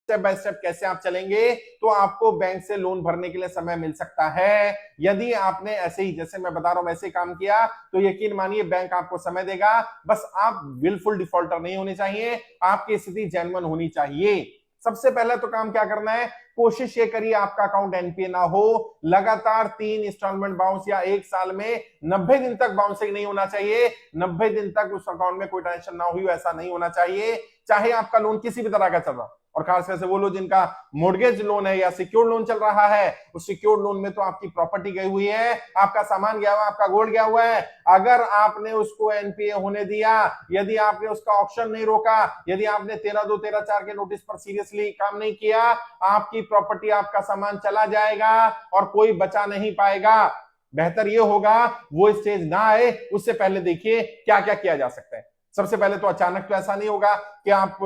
Step by step कैसे आप चलेंगे तो आपको बैंक से लोन भरने के लिए समय मिल सकता है। यदि आपने ऐसे ही जैसे मैं बता रहा हूं वैसे ही काम किया तो यकीन मानिए बैंक आपको समय देगा। बस आप विलफुल डिफॉल्टर नहीं होने चाहिए, आपकी स्थिति जेन्युइन होनी चाहिए। सबसे पहले तो काम क्या करना है, कोशिश ये करिए आपका अकाउंट एनपीए ना हो। लगातार 3 इंस्टॉलमेंट बाउंस या 1 साल में 90 दिन तक बाउंसिंग नहीं होना चाहिए। 90 दिन तक उस अकाउंट में कोई ट्रांजेक्शन ना हुई ऐसा नहीं होना चाहिए, चाहे आपका लोन किसी भी तरह का चल रहा। और खासकर से वो लोग जिनका मोर्गेज लोन है या सिक्योर्ड लोन चल रहा है, उस सिक्योर्ड लोन में तो आपकी प्रॉपर्टी गई हुई है, आपका सामान गया हुआ, आपका गोल्ड गया हुआ है। अगर आपने उसको एनपीए होने दिया, यदि आपने उसका ऑप्शन नहीं रोका, यदि आपने 13(2) 13(4) के नोटिस पर सीरियसली काम नहीं किया, आपकी प्रॉपर्टी, आपका सामान चला जाएगा और कोई बचा नहीं पाएगा। बेहतर यह होगा वो स्टेज ना आए, उससे पहले देखिए क्या क्या किया जा सकता है। सबसे पहले तो अचानक तो ऐसा नहीं होगा कि आप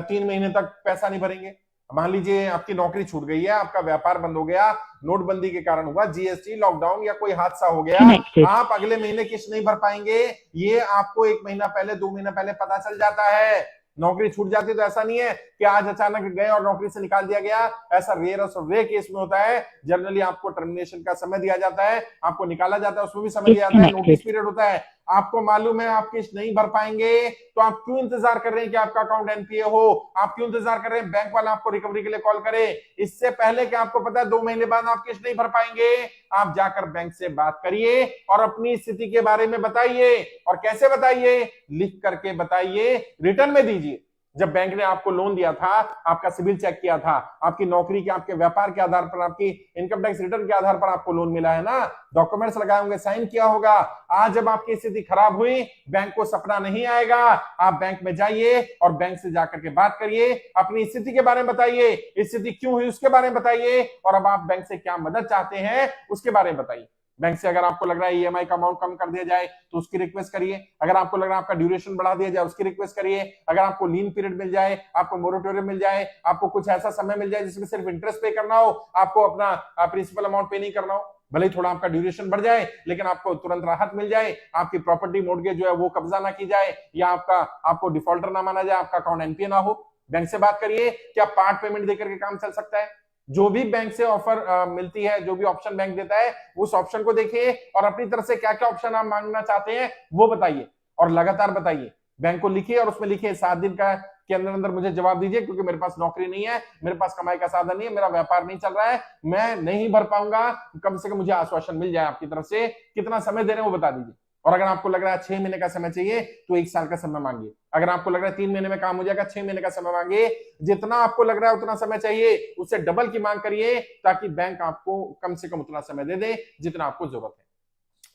3 महीने तक पैसा नहीं भरेंगे। मान लीजिए आपकी नौकरी छूट गई है, आपका व्यापार बंद हो गया, नोटबंदी के कारण हुआ, जीएसटी, लॉकडाउन या कोई हादसा हो गया, आप अगले महीने किस्त नहीं भर पाएंगे। ये आपको 1 महीना पहले, 2 महीना पहले पता चल जाता है। नौकरी छूट जाती तो ऐसा नहीं है कि आज अचानक गए और नौकरी से निकाल दिया गया। ऐसा रेयर और रेयर केस में होता है। जनरली आपको टर्मिनेशन का समय दिया जाता है, आपको निकाला जाता है, उसमें भी समय दिया जाता है, नोटिस पीरियड होता है। आपको मालूम है आप किस्त नहीं भर पाएंगे तो आप क्यों इंतजार कर रहे हैं कि आपका अकाउंट एनपीए हो? आप क्यों इंतजार कर रहे हैं बैंक वाला आपको रिकवरी के लिए कॉल करे? इससे पहले कि आपको पता है 2 महीने बाद आप किस्त नहीं भर पाएंगे, आप जाकर बैंक से बात करिए और अपनी स्थिति के बारे में बताइए। और कैसे बताइए? लिख करके बताइए, रिटर्न में दीजिए। जब बैंक ने आपको लोन दिया था, आपका सिविल चेक किया था, आपकी नौकरी के, आपके व्यापार के आधार पर, आपकी इनकम टैक्स रिटर्न के आधार पर आपको लोन मिला है ना, डॉक्यूमेंट्स लगाए होंगे, साइन किया होगा। आज जब आपकी स्थिति खराब हुई, बैंक को सपना नहीं आएगा। आप बैंक में जाइए और बैंक से जाकर के बात करिए, अपनी स्थिति के बारे में बताइए, स्थिति क्यों हुई उसके बारे में बताइए, और अब आप बैंक से क्या मदद चाहते हैं उसके बारे में बताइए। बैंक से अगर आपको लग रहा है ईएमआई का अमाउंट कम कर दिया जाए तो उसकी रिक्वेस्ट करिए। अगर आपको लग रहा है आपका ड्यूरेशन बढ़ा दिया जाए उसकी रिक्वेस्ट करिए। अगर आपको लीन पीरियड मिल जाए, आपको मोरेटोरियम मिल जाए, आपको कुछ ऐसा समय मिल जाए जिसमें सिर्फ इंटरेस्ट पे करना हो, आपको अपना प्रिंसिपल अमाउंट पे नहीं करना हो, भले ही थोड़ा आपका ड्यूरेशन बढ़ जाए लेकिन आपको तुरंत राहत मिल जाए, आपकी प्रॉपर्टी मोर्टगेज जो है वो कब्जा ना की जाए, या आपको डिफॉल्टर ना माना जाए, आपका अकाउंट एनपीए ना हो, बैंक से बात करिए। क्या पार्ट पेमेंट देकर के काम चल सकता है? जो भी बैंक से ऑफर मिलती है, जो भी ऑप्शन बैंक देता है, उस ऑप्शन को देखिए और अपनी तरफ से क्या क्या ऑप्शन आप मांगना चाहते हैं वो बताइए और लगातार बताइए। बैंक को लिखिए और उसमें लिखिए 7 दिन के अंदर अंदर मुझे जवाब दीजिए, क्योंकि मेरे पास नौकरी नहीं है, मेरे पास कमाई का साधन नहीं है, मेरा व्यापार नहीं चल रहा है, मैं नहीं भर पाऊंगा। कम से कम मुझे आश्वासन मिल जाए आपकी तरफ से। कितना समय दे रहे हैं वो बता दीजिए। और अगर आपको लग रहा है 6 महीने का समय चाहिए तो 1 साल का समय मांगिए। अगर आपको लग रहा है 3 महीने में काम हो जाएगा, 6 महीने का समय मांगिए। जितना आपको लग रहा है उतना समय चाहिए, उससे डबल की मांग करिए, ताकि बैंक आपको कम से कम उतना समय दे दे जितना आपको जरूरत है।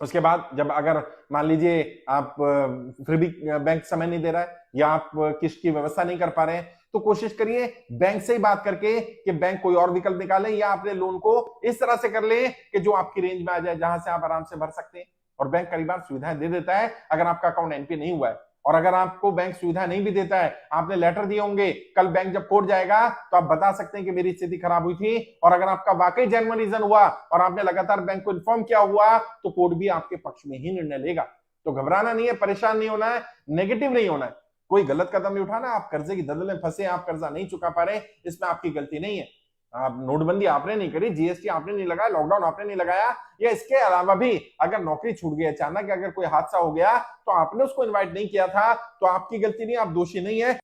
उसके बाद जब अगर मान लीजिए आप फिर भी बैंक समय नहीं दे रहा है या आप किस्त की व्यवस्था नहीं कर पा रहे हैं, तो कोशिश करिए बैंक से ही बात करके कि बैंक कोई और विकल्प निकाले, या अपने लोन को इस तरह से कर ले कि जो आपकी रेंज में आ जाए, जहां से आप आराम से भर सकते हैं। और बैंक कई बार सुविधाएं दे देता है अगर आपका अकाउंट एनपीए नहीं हुआ है। और अगर आपको बैंक सुविधा नहीं भी देता है, आपने लेटर दिए होंगे, कल बैंक जब कोर्ट जाएगा तो आप बता सकते हैं कि मेरी स्थिति खराब हुई थी, और अगर आपका वाकई जेन्युइन रीजन हुआ और आपने लगातार बैंक को इन्फॉर्म किया हुआ, तो कोर्ट भी आपके पक्ष में ही निर्णय लेगा। तो घबराना नहीं है, परेशान नहीं होना है, नेगेटिव नहीं होना है, कोई गलत कदम नहीं उठाना। आप कर्जे की दलदल में फंसे, आप कर्जा नहीं चुका पा रहे, इसमें आपकी गलती नहीं है। आप नोटबंदी आपने नहीं करी, जीएसटी आपने नहीं लगाया, लॉकडाउन आपने नहीं लगाया, या इसके अलावा भी अगर नौकरी छूट गई अचानक, अगर कोई हादसा हो गया तो आपने उसको इनवाइट नहीं किया था, तो आपकी गलती नहीं, आप दोषी नहीं है।